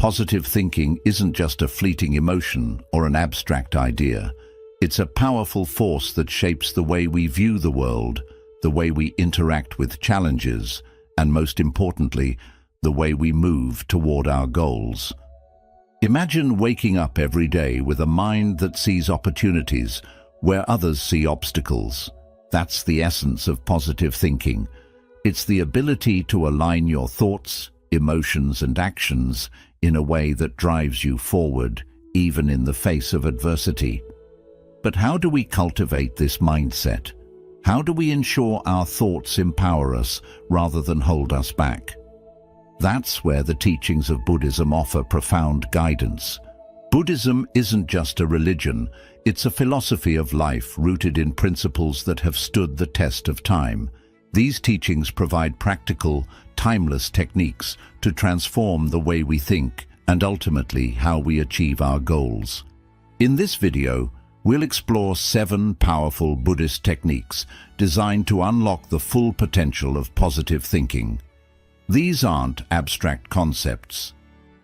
Positive thinking isn't just a fleeting emotion or an abstract idea. It's a powerful force that shapes the way we view the world, the way we interact with challenges, and most importantly, the way we move toward our goals. Imagine waking up every day with a mind that sees opportunities where others see obstacles. That's the essence of positive thinking. It's the ability to align your thoughts, emotions, and actions in a way that drives you forward, even in the face of adversity. But how do we cultivate this mindset? How do we ensure our thoughts empower us rather than hold us back? That's where the teachings of Buddhism offer profound guidance. Buddhism isn't just a religion, it's a philosophy of life rooted in principles that have stood the test of time. These teachings provide practical, timeless techniques to transform the way we think and ultimately how we achieve our goals. In this video, we'll explore 7 powerful Buddhist techniques designed to unlock the full potential of positive thinking. These aren't abstract concepts.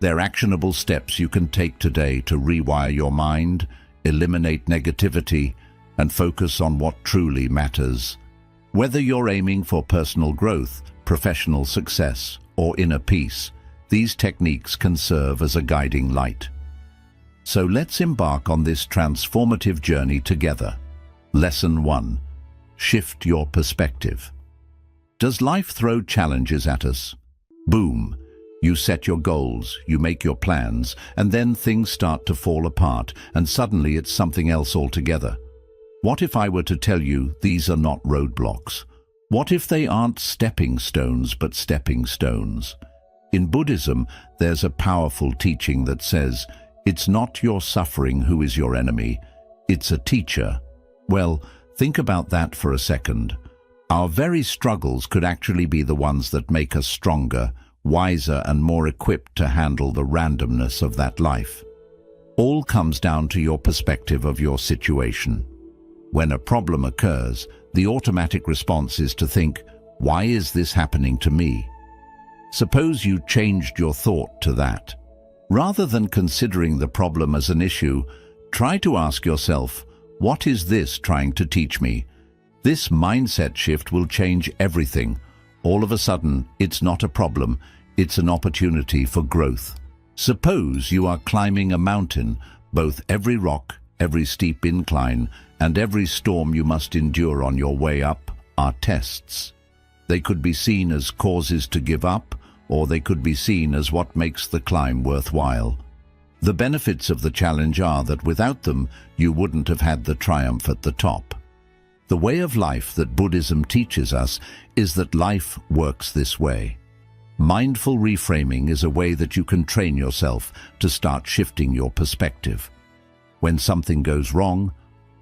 They're actionable steps you can take today to rewire your mind, eliminate negativity, and focus on what truly matters. Whether you're aiming for personal growth, professional success, or inner peace, these techniques can serve as a guiding light. So let's embark on this transformative journey together. Lesson 1. Shift your perspective. Does life throw challenges at us? Boom! You set your goals, you make your plans, and then things start to fall apart, and suddenly it's something else altogether. What if I were to tell you these are not roadblocks? What if they aren't stepping stones but stepping stones? In Buddhism, there's a powerful teaching that says, it's not your suffering who is your enemy, it's a teacher. Well, think about that for a second. Our very struggles could actually be the ones that make us stronger, wiser, and more equipped to handle the randomness of that life. All comes down to your perspective of your situation. When a problem occurs, the automatic response is to think, why is this happening to me? Suppose you changed your thought to that. Rather than considering the problem as an issue, try to ask yourself, what is this trying to teach me? This mindset shift will change everything. All of a sudden, it's not a problem, it's an opportunity for growth. Suppose you are climbing a mountain. Both every rock, every steep incline, and every storm you must endure on your way up are tests. They could be seen as causes to give up, or they could be seen as what makes the climb worthwhile. The benefits of the challenge are that without them, you wouldn't have had the triumph at the top. The way of life that Buddhism teaches us is that life works this way. Mindful reframing is a way that you can train yourself to start shifting your perspective. When something goes wrong,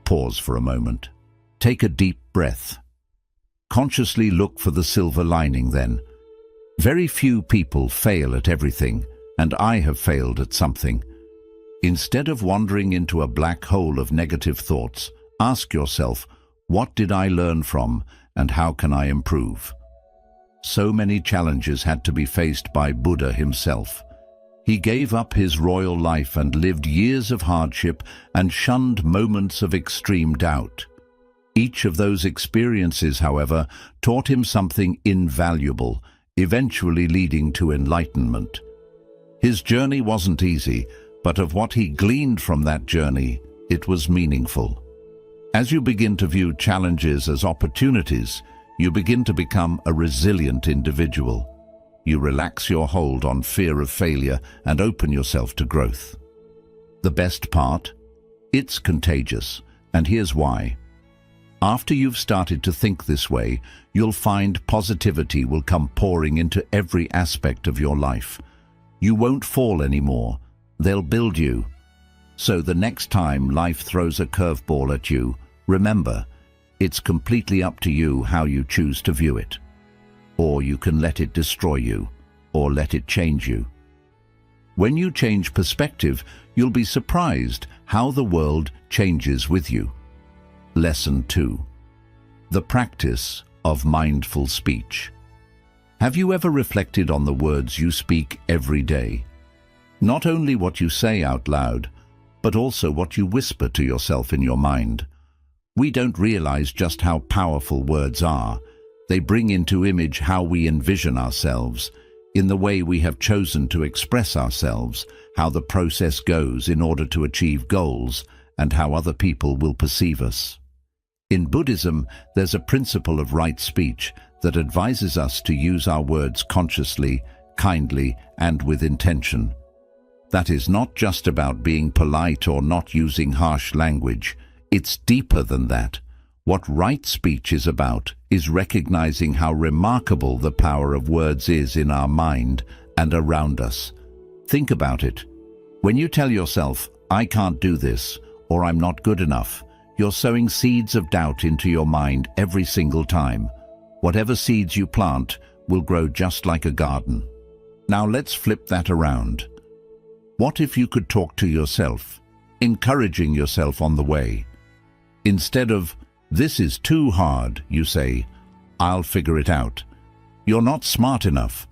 pause for a moment. Take a deep breath. Consciously look for the silver lining then. Very few people fail at everything, and I have failed at something. Instead of wandering into a black hole of negative thoughts, ask yourself, what did I learn from, and how can I improve? So many challenges had to be faced by Buddha himself. He gave up his royal life and lived years of hardship and shunned moments of extreme doubt. Each of those experiences, however, taught him something invaluable, eventually leading to enlightenment. His journey wasn't easy, but of what he gleaned from that journey, it was meaningful. As you begin to view challenges as opportunities, you begin to become a resilient individual. You relax your hold on fear of failure and open yourself to growth. The best part? It's contagious, and here's why. After you've started to think this way, you'll find positivity will come pouring into every aspect of your life. You won't fall anymore. They'll build you. So the next time life throws a curveball at you, remember, it's completely up to you how you choose to view it. Or you can let it destroy you, or let it change you. When you change perspective, you'll be surprised how the world changes with you. Lesson 2. The practice of mindful speech. Have you ever reflected on the words you speak every day? Not only what you say out loud, but also what you whisper to yourself in your mind. We don't realize just how powerful words are. They bring into image how we envision ourselves, in the way we have chosen to express ourselves, how the process goes in order to achieve goals, and how other people will perceive us. In Buddhism, there's a principle of right speech that advises us to use our words consciously, kindly, and with intention. That is not just about being polite or not using harsh language. It's deeper than that. What right speech is about is recognizing how remarkable the power of words is in our mind and around us. Think about it. When you tell yourself, "I can't do this," or "I'm not good enough," you're sowing seeds of doubt into your mind every single time. Whatever seeds you plant will grow just like a garden. Now let's flip that around. What if you could talk to yourself, encouraging yourself on the way? Instead of, "This is too hard," you say, "I'll figure it out." "You're not smart enough."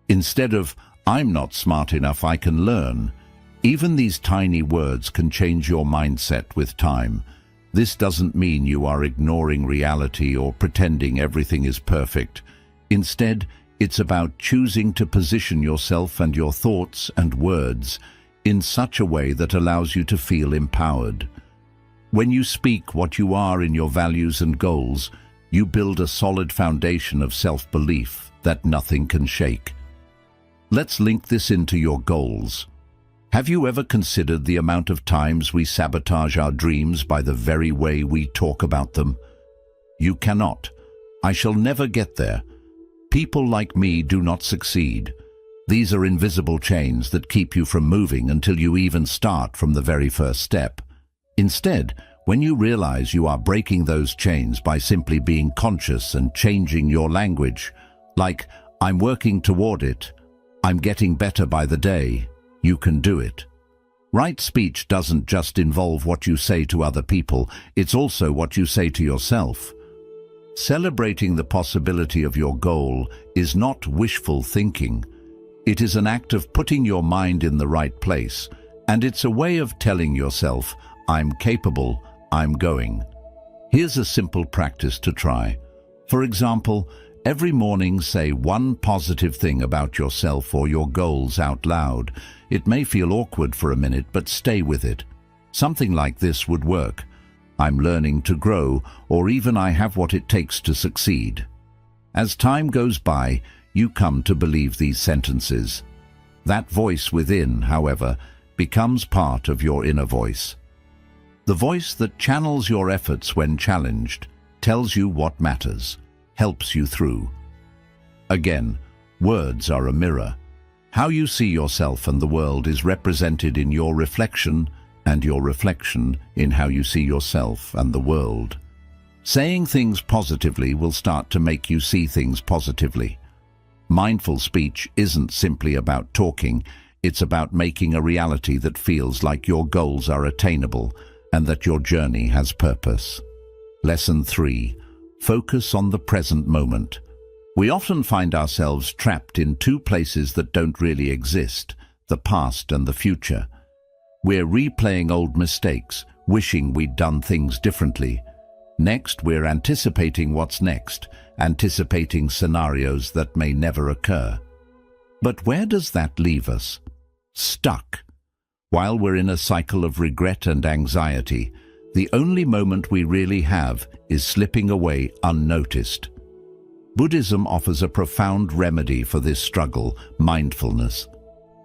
Instead of, "I'm not smart enough, I can learn." Even these tiny words can change your mindset with time. This doesn't mean you are ignoring reality or pretending everything is perfect. Instead, it's about choosing to position yourself and your thoughts and words in such a way that allows you to feel empowered. When you speak what you are in your values and goals, you build a solid foundation of self-belief that nothing can shake. Let's link this into your goals. Have you ever considered the amount of times we sabotage our dreams by the very way we talk about them? "You cannot. I shall never get there. People like me do not succeed." These are invisible chains that keep you from moving until you even start from the very first step. Instead, when you realize you are breaking those chains by simply being conscious and changing your language, like, "I'm working toward it," "I'm getting better by the day," you can do it. Right speech doesn't just involve what you say to other people, it's also what you say to yourself. Celebrating the possibility of your goal is not wishful thinking. It is an act of putting your mind in the right place, and it's a way of telling yourself, "I'm capable, I'm going." Here's a simple practice to try. For example, every morning say one positive thing about yourself or your goals out loud. It may feel awkward for a minute, but stay with it. Something like this would work. "I'm learning to grow," or even "I have what it takes to succeed." As time goes by, you come to believe these sentences. That voice within, however, becomes part of your inner voice. The voice that channels your efforts when challenged, tells you what matters, helps you through. Again, words are a mirror. How you see yourself and the world is represented in your reflection, and your reflection in how you see yourself and the world. Saying things positively will start to make you see things positively. Mindful speech isn't simply about talking, it's about making a reality that feels like your goals are attainable and that your journey has purpose. Lesson 3. Focus on the present moment. We often find ourselves trapped in two places that don't really exist, the past and the future. We're replaying old mistakes, wishing we'd done things differently. Next, we're anticipating what's next, anticipating scenarios that may never occur. But where does that leave us? Stuck. While we're in a cycle of regret and anxiety, the only moment we really have is slipping away unnoticed. Buddhism offers a profound remedy for this struggle, mindfulness.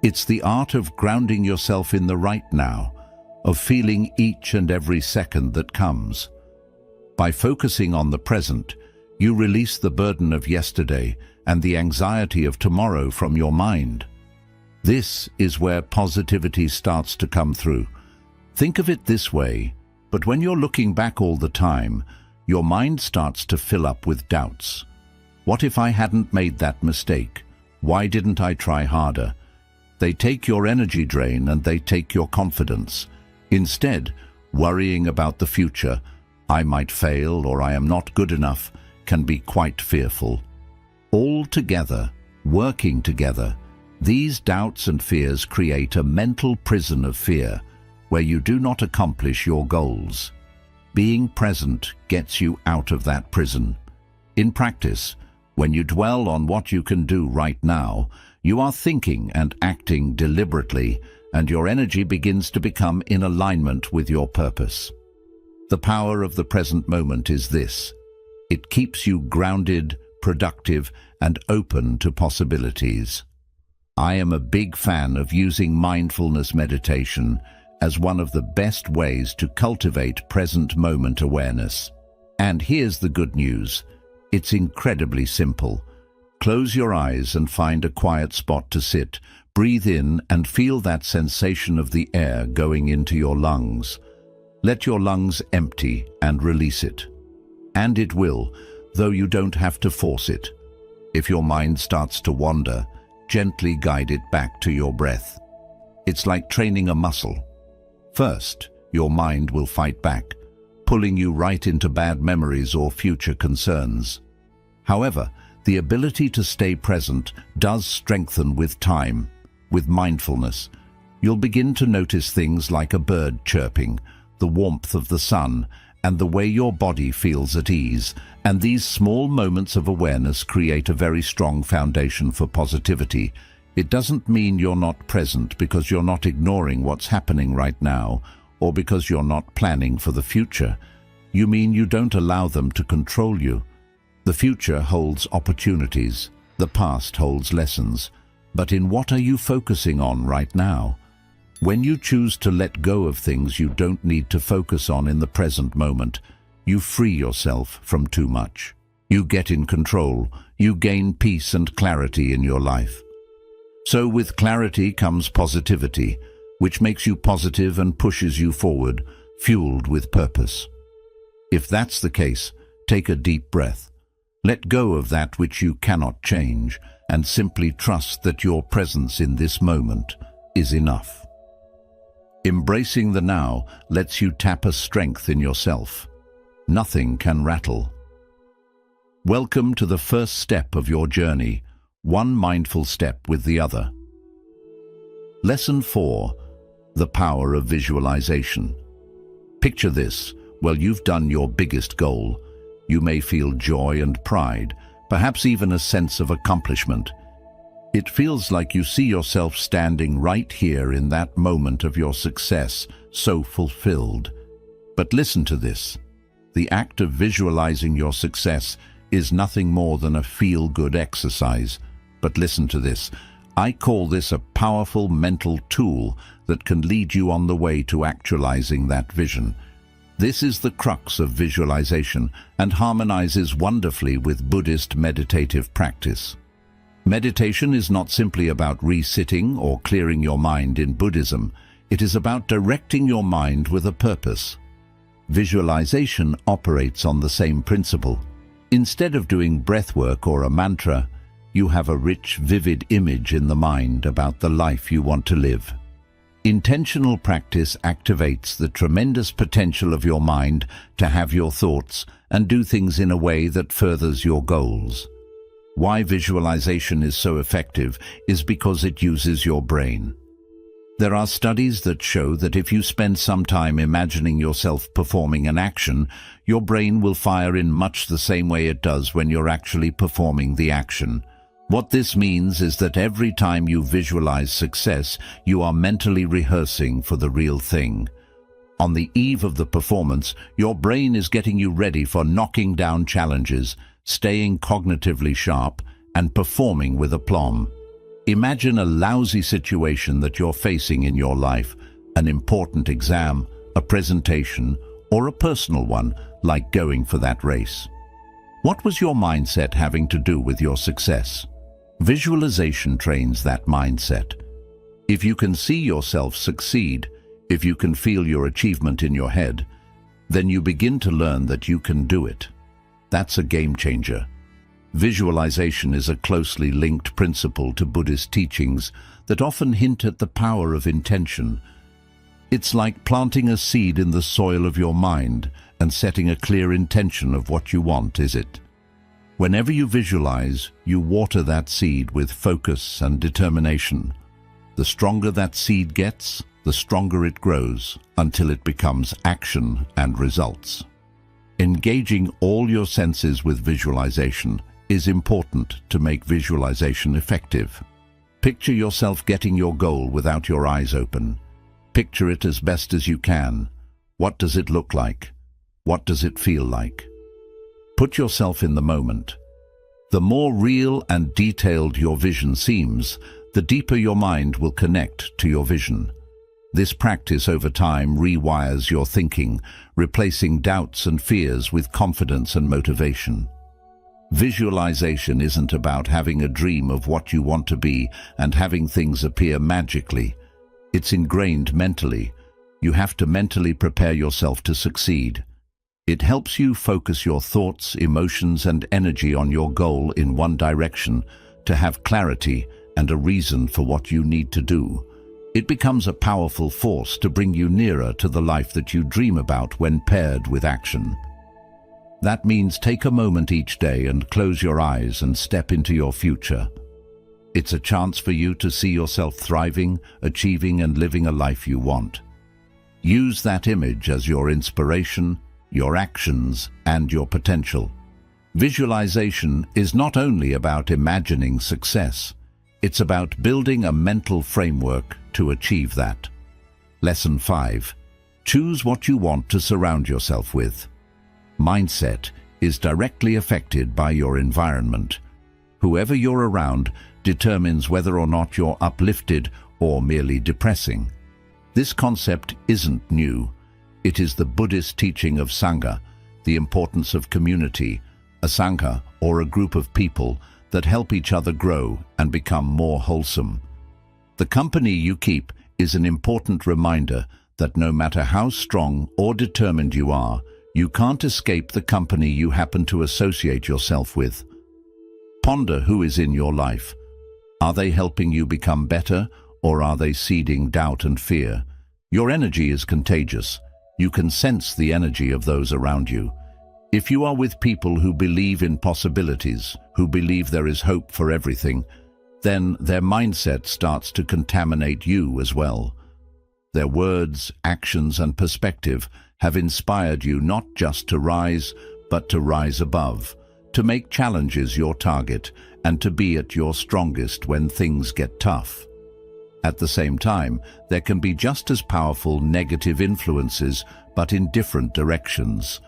It's the art of grounding yourself in the right now, of feeling each and every second that comes. By focusing on the present, you release the burden of yesterday and the anxiety of tomorrow from your mind. This is where positivity starts to come through. Think of it this way, but when you're looking back all the time, your mind starts to fill up with doubts. What if I hadn't made that mistake? Why didn't I try harder? They take your energy drain and they take your confidence. Instead, worrying about the future, I might fail or I am not good enough, can be quite fearful. All together, working together, These doubts and fears create a mental prison of fear where you do not accomplish your goals. Being present gets you out of that prison. In practice, when you dwell on what you can do right now, you are thinking and acting deliberately, and your energy begins to become in alignment with your purpose. The power of the present moment is this: it keeps you grounded, productive, and open to possibilities. I am a big fan of using mindfulness meditation as one of the best ways to cultivate present moment awareness. And here's the good news: it's incredibly simple. Close your eyes and find a quiet spot to sit. Breathe in and feel that sensation of the air going into your lungs. Let your lungs empty and release it. And it will, though you don't have to force it. If your mind starts to wander, gently guide it back to your breath. It's like training a muscle. First, your mind will fight back, pulling you right into bad memories or future concerns. However, the ability to stay present does strengthen with time. With mindfulness, you'll begin to notice things like a bird chirping, the warmth of the sun, and the way your body feels at ease. And these small moments of awareness create a very strong foundation for positivity. It doesn't mean you're not present because you're not ignoring what's happening right now, or because you're not planning for the future. You mean you don't allow them to control you. The future holds opportunities, the past holds lessons. But in what are you focusing on right now? When you choose to let go of things you don't need to focus on in the present moment, you free yourself from too much. You get in control. You gain peace and clarity in your life. So with clarity comes positivity, which makes you positive and pushes you forward, fueled with purpose. If that's the case, take a deep breath. Let go of that which you cannot change, and simply trust that your presence in this moment is enough. Embracing the now lets you tap a strength in yourself. Nothing can rattle. Welcome to the first step of your journey, one mindful step with the other. Lesson 4. The power of visualization. Picture this: well, you've done your biggest goal. You may feel joy and pride, perhaps even a sense of accomplishment. It feels like you see yourself standing right here in that moment of your success, so fulfilled. But listen to this. The act of visualizing your success is nothing more than a feel-good exercise. But listen to this. I call this a powerful mental tool that can lead you on the way to actualizing that vision. This is the crux of visualization and harmonizes wonderfully with Buddhist meditative practice. Meditation is not simply about resitting or clearing your mind in Buddhism. It is about directing your mind with a purpose. Visualization operates on the same principle. Instead of doing breathwork or a mantra, you have a rich, vivid image in the mind about the life you want to live. Intentional practice activates the tremendous potential of your mind to have your thoughts and do things in a way that furthers your goals. Why visualization is so effective is because it uses your brain. There are studies that show that if you spend some time imagining yourself performing an action, your brain will fire in much the same way it does when you're actually performing the action. What this means is that every time you visualize success, you are mentally rehearsing for the real thing. On the eve of the performance, your brain is getting you ready for knocking down challenges, staying cognitively sharp, and performing with aplomb. Imagine a lousy situation that you're facing in your life, an important exam, a presentation, or a personal one, like going for that race. What was your mindset having to do with your success? Visualization trains that mindset. If you can see yourself succeed, if you can feel your achievement in your head, then you begin to learn that you can do it. That's a game changer. Visualization is a closely linked principle to Buddhist teachings that often hint at the power of intention. It's like planting a seed in the soil of your mind and setting a clear intention of what you want, is it? Whenever you visualize, you water that seed with focus and determination. The stronger that seed gets, the stronger it grows until it becomes action and results. Engaging all your senses with visualization is important to make visualization effective. Picture yourself getting your goal without your eyes open. Picture it as best as you can. What does it look like? What does it feel like? Put yourself in the moment. The more real and detailed your vision seems, the deeper your mind will connect to your vision. This practice over time rewires your thinking, replacing doubts and fears with confidence and motivation. Visualization isn't about having a dream of what you want to be and having things appear magically. It's ingrained mentally. You have to mentally prepare yourself to succeed. It helps you focus your thoughts, emotions, and energy on your goal in one direction, to have clarity and a reason for what you need to do. It becomes a powerful force to bring you nearer to the life that you dream about when paired with action. That means take a moment each day and close your eyes and step into your future. It's a chance for you to see yourself thriving, achieving, and living a life you want. Use that image as your inspiration, your actions, and your potential. Visualization is not only about imagining success, it's about building a mental framework to achieve that. Lesson 5. Choose what you want to surround yourself with. Mindset is directly affected by your environment. Whoever you're around determines whether or not you're uplifted or merely depressing. This concept isn't new. It is the Buddhist teaching of Sangha, the importance of community, a Sangha or a group of people that help each other grow and become more wholesome. The company you keep is an important reminder that no matter how strong or determined you are, you can't escape the company you happen to associate yourself with. Ponder who is in your life. Are they helping you become better, or are they seeding doubt and fear? Your energy is contagious. You can sense the energy of those around you. If you are with people who believe in possibilities, who believe there is hope for everything, then their mindset starts to contaminate you as well. Their words, actions, and perspective have inspired you not just to rise, but to rise above, to make challenges your target, and to be at your strongest when things get tough. At the same time, there can be just as powerful negative influences, but in different directions.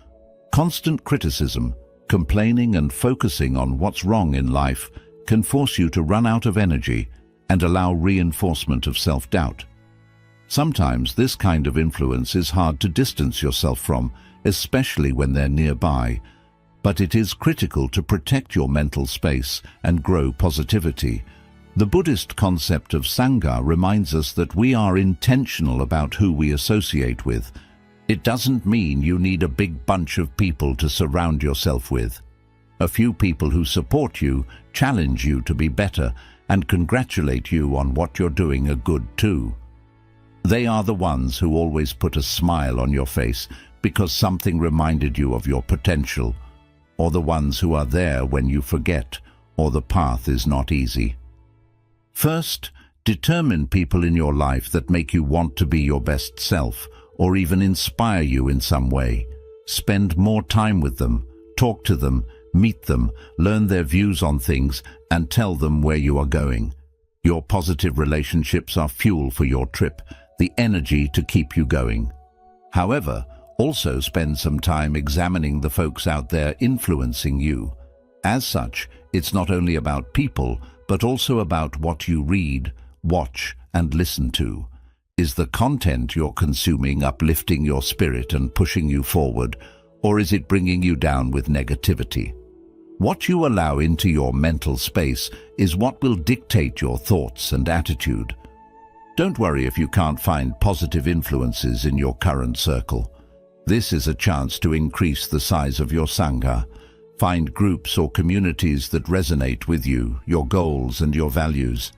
Constant criticism, complaining, and focusing on what's wrong in life can force you to run out of energy and allow reinforcement of self-doubt. Sometimes this kind of influence is hard to distance yourself from, especially when they're nearby, but it is critical to protect your mental space and grow positivity. The Buddhist concept of Sangha reminds us that we are intentional about who we associate with. It doesn't mean you need a big bunch of people to surround yourself with. A few people who support you, challenge you to be better, and congratulate you on what you're doing are good too. They are the ones who always put a smile on your face because something reminded you of your potential, or the ones who are there when you forget or the path is not easy. First, determine people in your life that make you want to be your best self or even inspire you in some way. Spend more time with them, talk to them, meet them, learn their views on things, and tell them where you are going. Your positive relationships are fuel for your trip, the energy to keep you going. However, also spend some time examining the folks out there influencing you. As such, it's not only about people, but also about what you read, watch, and listen to. Is the content you're consuming uplifting your spirit and pushing you forward, or is it bringing you down with negativity? What you allow into your mental space is what will dictate your thoughts and attitude. Don't worry if you can't find positive influences in your current circle. This is a chance to increase the size of your Sangha. Find groups or communities that resonate with you, your goals, and your values.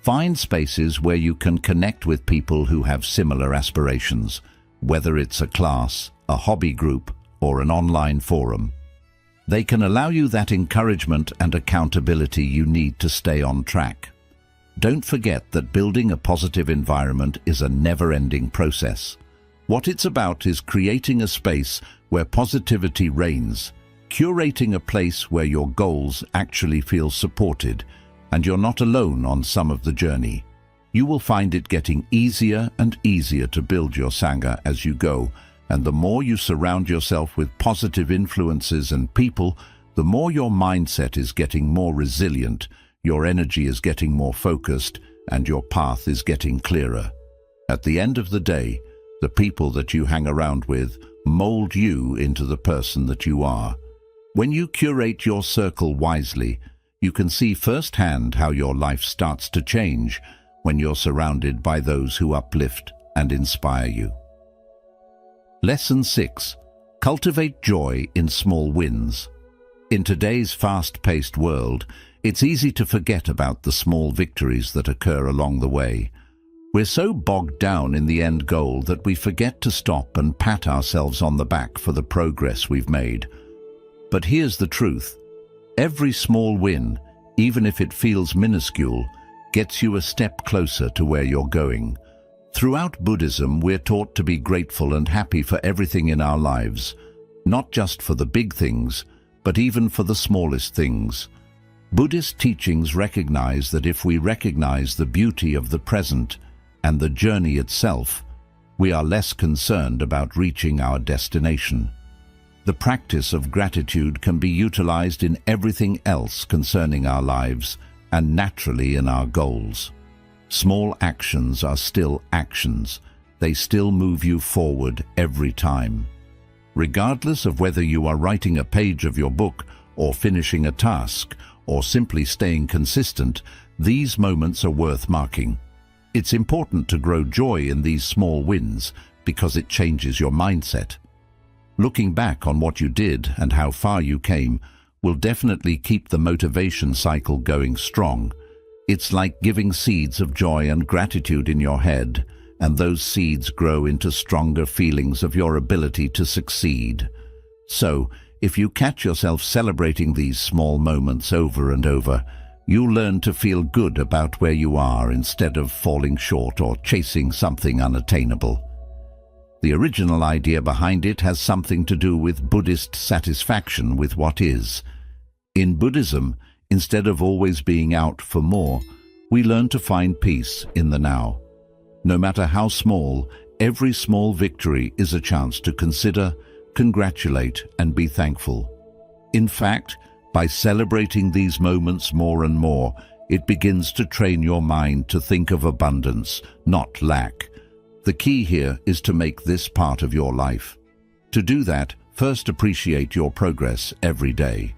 Find spaces where you can connect with people who have similar aspirations, whether it's a class, a hobby group, or an online forum. They can allow you that encouragement and accountability you need to stay on track. Don't forget that building a positive environment is a never-ending process. What it's about is creating a space where positivity reigns, curating a place where your goals actually feel supported, and you're not alone on some of the journey. You will find it getting easier and easier to build your Sangha as you go, and the more you surround yourself with positive influences and people, the more your mindset is getting more resilient, your energy is getting more focused, and your path is getting clearer. At the end of the day, the people that you hang around with mold you into the person that you are. When you curate your circle wisely, you can see firsthand how your life starts to change when you're surrounded by those who uplift and inspire you. Lesson 6. Cultivate joy in small wins. In today's fast-paced world, it's easy to forget about the small victories that occur along the way. We're so bogged down in the end goal that we forget to stop and pat ourselves on the back for the progress we've made. But here's the truth. Every small win, even if it feels minuscule, gets you a step closer to where you're going. Throughout Buddhism, we're taught to be grateful and happy for everything in our lives, not just for the big things, but even for the smallest things. Buddhist teachings recognize that if we recognize the beauty of the present and the journey itself, we are less concerned about reaching our destination. The practice of gratitude can be utilized in everything else concerning our lives and naturally in our goals. Small actions are still actions. They still move you forward every time. Regardless of whether you are writing a page of your book or finishing a task or simply staying consistent, these moments are worth marking. It's important to grow joy in these small wins because it changes your mindset. Looking back on what you did and how far you came will definitely keep the motivation cycle going strong. It's like giving seeds of joy and gratitude in your head, and those seeds grow into stronger feelings of your ability to succeed. So, if you catch yourself celebrating these small moments over and over, you'll learn to feel good about where you are instead of falling short or chasing something unattainable. The original idea behind it has something to do with Buddhist satisfaction with what is. In Buddhism, instead of always being out for more, we learn to find peace in the now. No matter how small, every small victory is a chance to consider, congratulate, and be thankful. In fact, by celebrating these moments more and more, it begins to train your mind to think of abundance, not lack. The key here is to make this part of your life. To do that, first appreciate your progress every day.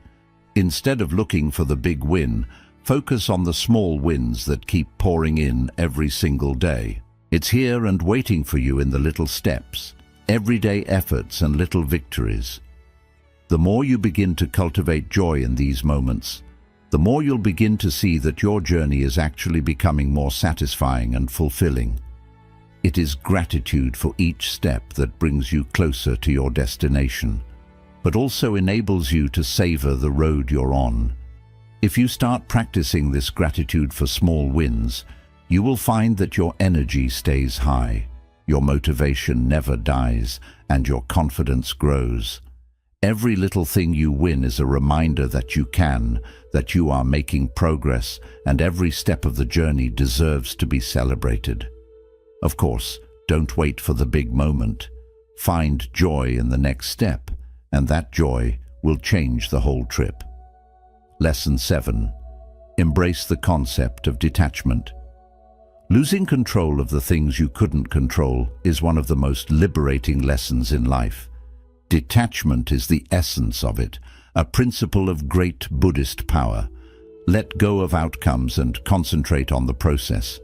Instead of looking for the big win, focus on the small wins that keep pouring in every single day. It's here and waiting for you in the little steps, everyday efforts and little victories. The more you begin to cultivate joy in these moments, the more you'll begin to see that your journey is actually becoming more satisfying and fulfilling. It is gratitude for each step that brings you closer to your destination, but also enables you to savor the road you're on. If you start practicing this gratitude for small wins, you will find that your energy stays high, your motivation never dies, and your confidence grows. Every little thing you win is a reminder that you can, that you are making progress, and every step of the journey deserves to be celebrated. Of course, don't wait for the big moment. Find joy in the next step, and that joy will change the whole trip. Lesson 7. Embrace the concept of detachment. Losing control of the things you couldn't control is one of the most liberating lessons in life. Detachment is the essence of it, a principle of great Buddhist power. Let go of outcomes and concentrate on the process.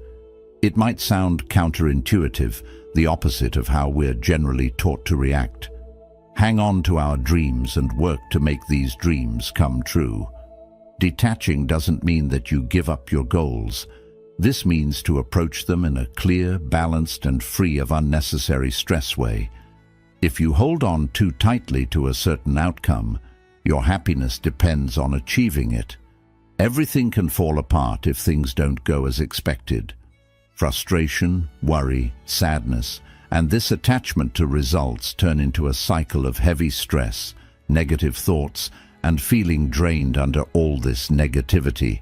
It might sound counterintuitive, the opposite of how we're generally taught to react. Hang on to our dreams and work to make these dreams come true. Detaching doesn't mean that you give up your goals. This means to approach them in a clear, balanced, and free of unnecessary stress way. If you hold on too tightly to a certain outcome, Your happiness depends on achieving it. Everything can fall apart if things don't go as expected. Frustration, worry, sadness, and this attachment to results turn into a cycle of heavy stress, negative thoughts, and feeling drained under all this negativity.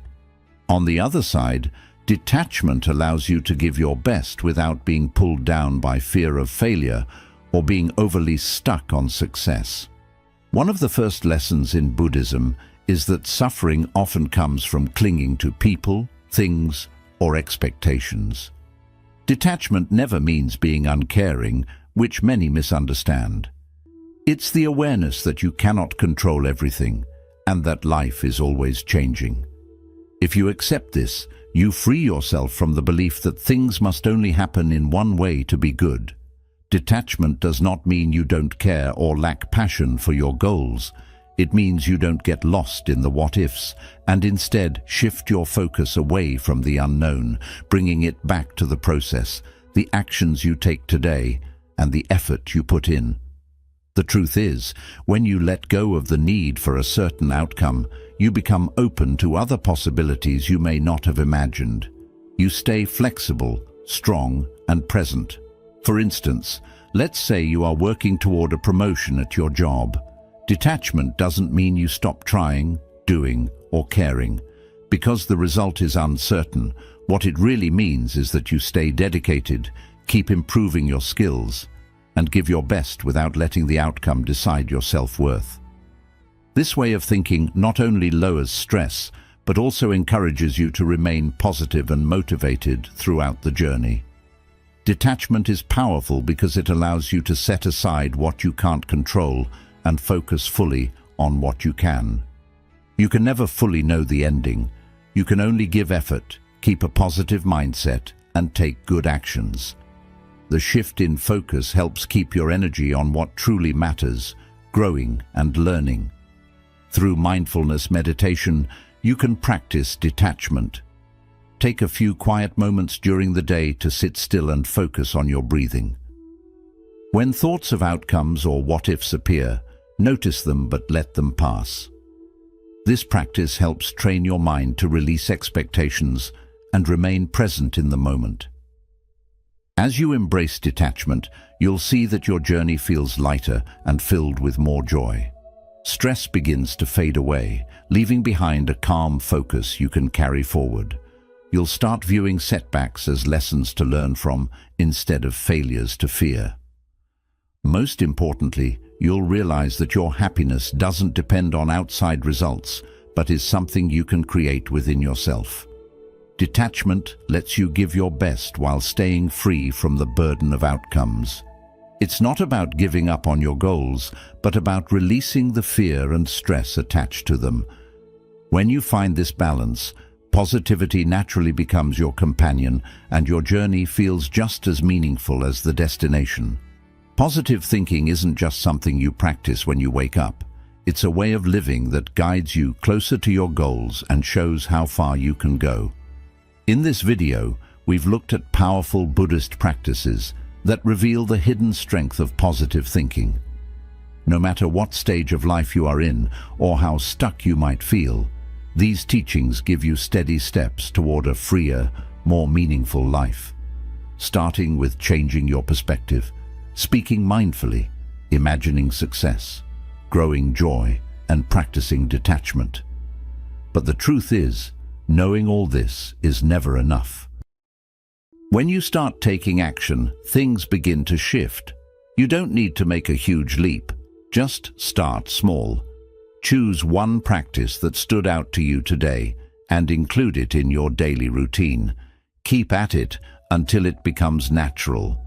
On the other side, detachment allows you to give your best without being pulled down by fear of failure or being overly stuck on success. One of the first lessons in Buddhism is that suffering often comes from clinging to people, things, or expectations. Detachment never means being uncaring, which many misunderstand. It's the awareness that you cannot control everything and that life is always changing. If you accept this, you free yourself from the belief that things must only happen in one way to be good. Detachment does not mean you don't care or lack passion for your goals. It means you don't get lost in the what-ifs and instead shift your focus away from the unknown, bringing it back to the process, the actions you take today, and the effort you put in. The truth is, when you let go of the need for a certain outcome, you become open to other possibilities you may not have imagined. You stay flexible, strong, and present. For instance, let's say you are working toward a promotion at your job. Detachment doesn't mean you stop trying, doing, or caring. Because the result is uncertain, what it really means is that you stay dedicated, keep improving your skills, and give your best without letting the outcome decide your self-worth. This way of thinking not only lowers stress, but also encourages you to remain positive and motivated throughout the journey. Detachment is powerful because it allows you to set aside what you can't control and focus fully on what you can. You can never fully know the ending. You can only give effort, keep a positive mindset, and take good actions. The shift in focus helps keep your energy on what truly matters, growing and learning. Through mindfulness meditation, you can practice detachment. Take a few quiet moments during the day to sit still and focus on your breathing. When thoughts of outcomes or what-ifs appear, notice them but let them pass. This practice helps train your mind to release expectations and remain present in the moment. As you embrace detachment, you'll see that your journey feels lighter and filled with more joy. Stress begins to fade away, leaving behind a calm focus you can carry forward. You'll start viewing setbacks as lessons to learn from instead of failures to fear. Most importantly, you'll realize that your happiness doesn't depend on outside results, but is something you can create within yourself. Detachment lets you give your best while staying free from the burden of outcomes. It's not about giving up on your goals, but about releasing the fear and stress attached to them. When you find this balance, positivity naturally becomes your companion and your journey feels just as meaningful as the destination. Positive thinking isn't just something you practice when you wake up. It's a way of living that guides you closer to your goals and shows how far you can go. In this video, we've looked at powerful Buddhist practices that reveal the hidden strength of positive thinking. No matter what stage of life you are in or how stuck you might feel, these teachings give you steady steps toward a freer, more meaningful life. Starting with changing your perspective, speaking mindfully, imagining success, growing joy, and practicing detachment. But the truth is, knowing all this is never enough. When you start taking action, things begin to shift. You don't need to make a huge leap. Just start small. Choose one practice that stood out to you today and include it in your daily routine. Keep at it until it becomes natural.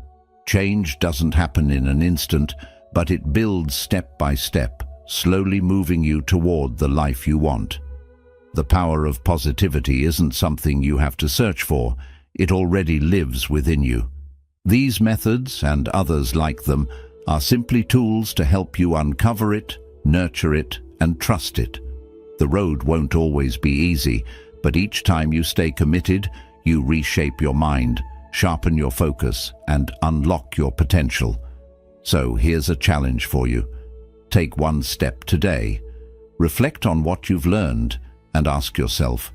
Change doesn't happen in an instant, but it builds step by step, slowly moving you toward the life you want. The power of positivity isn't something you have to search for. It already lives within you. These methods, and others like them, are simply tools to help you uncover it, nurture it, and trust it. The road won't always be easy, but each time you stay committed, you reshape your mind, sharpen your focus, and unlock your potential. So here's a challenge for you. Take one step today. Reflect on what you've learned and ask yourself,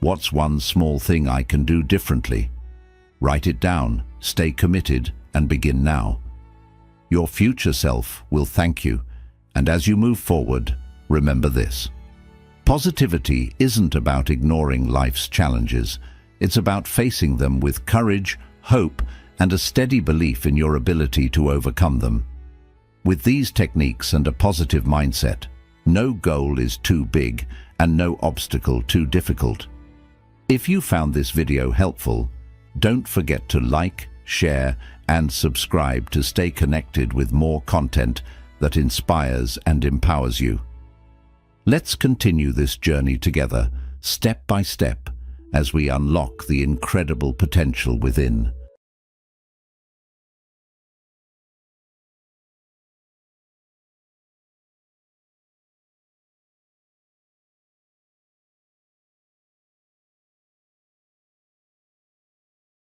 what's one small thing I can do differently? Write it down, stay committed, and begin now. Your future self will thank you, and as you move forward, remember this. Positivity isn't about ignoring life's challenges. It's about facing them with courage, hope, and a steady belief in your ability to overcome them. With these techniques and a positive mindset, no goal is too big and no obstacle too difficult. If you found this video helpful, don't forget to like, share, and subscribe to stay connected with more content that inspires and empowers you. Let's continue this journey together, step by step, as we unlock the incredible potential within.